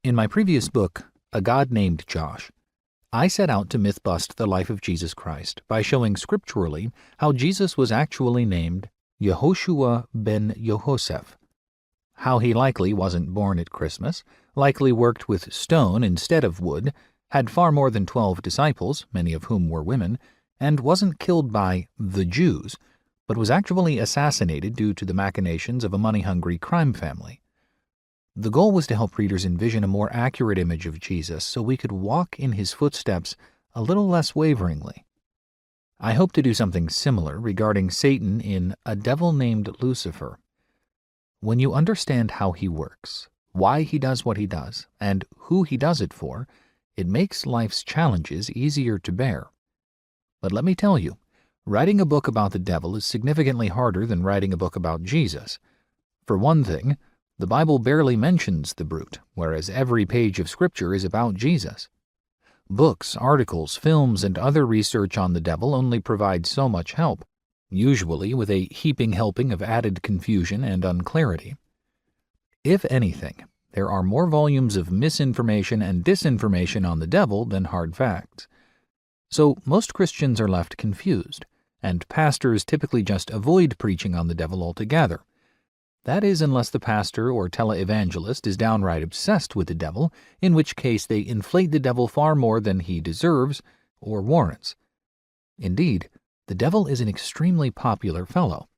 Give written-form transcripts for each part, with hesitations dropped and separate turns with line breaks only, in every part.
In my previous book, A God Named Josh, I set out to myth-bust the life of Jesus Christ by showing scripturally how Jesus was actually named Yehoshua ben Yehoseph, how he likely wasn't born at Christmas, likely worked with stone instead of wood, had far more than 12 disciples, many of whom were women, and wasn't killed by the Jews, but was actually assassinated due to the machinations of a money-hungry crime family. The goal was to help readers envision a more accurate image of Jesus so we could walk in his footsteps a little less waveringly. I hope to do something similar regarding Satan in A Devil Named Lucifer. When you understand how he works, why he does what he does, and who he does it for, it makes life's challenges easier to bear. But let me tell you, writing a book about the devil is significantly harder than writing a book about Jesus. For one thing, the Bible barely mentions the brute, whereas every page of Scripture is about Jesus. Books, articles, films, and other research on the devil only provide so much help, usually with a heaping helping of added confusion and unclarity. If anything, there are more volumes of misinformation and disinformation on the devil than hard facts. So most Christians are left confused, and pastors typically just avoid preaching on the devil altogether. That is, unless the pastor or televangelist is downright obsessed with the devil, in which case they inflate the devil far more than he deserves or warrants. Indeed, the devil is an extremely popular fellow.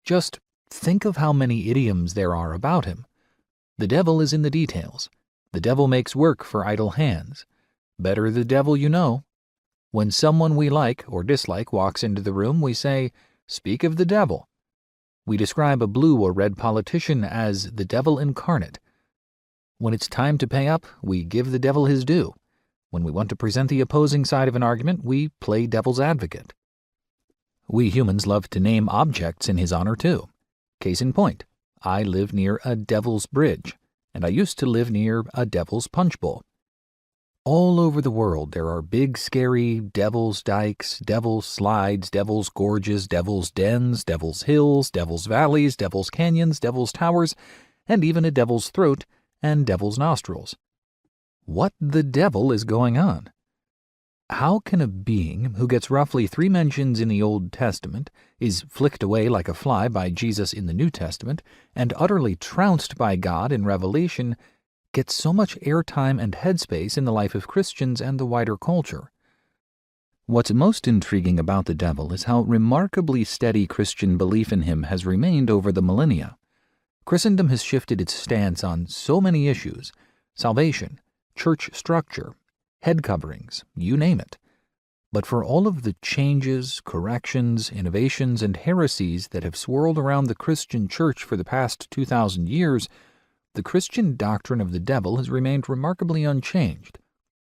Just think of how many idioms there are about him. The devil is in the details. The devil makes work for idle hands. Better the devil you know. When someone we like or dislike walks into the room, we say, "Speak of the devil." We describe a blue or red politician as the devil incarnate. When it's time to pay up, we give the devil his due. When we want to present the opposing side of an argument, we play devil's advocate. We humans love to name objects in his honor, too. Case in point, I live near a devil's bridge, and I used to live near a devil's punch bowl. All over the world there are big, scary devil's dikes, devil's slides, devil's gorges, devil's dens, devil's hills, devil's valleys, devil's canyons, devil's towers, and even a devil's throat and devil's nostrils. What the devil is going on? How can a being who gets roughly 3 mentions in the Old Testament, is flicked away like a fly by Jesus in the New Testament, and utterly trounced by God in Revelation, get so much airtime and headspace in the life of Christians and the wider culture? What's most intriguing about the devil is how remarkably steady Christian belief in him has remained over the millennia. Christendom has shifted its stance on so many issues: salvation, church structure, head coverings, you name it. But for all of the changes, corrections, innovations, and heresies that have swirled around the Christian church for the past 2,000 years, the Christian doctrine of the devil has remained remarkably unchanged.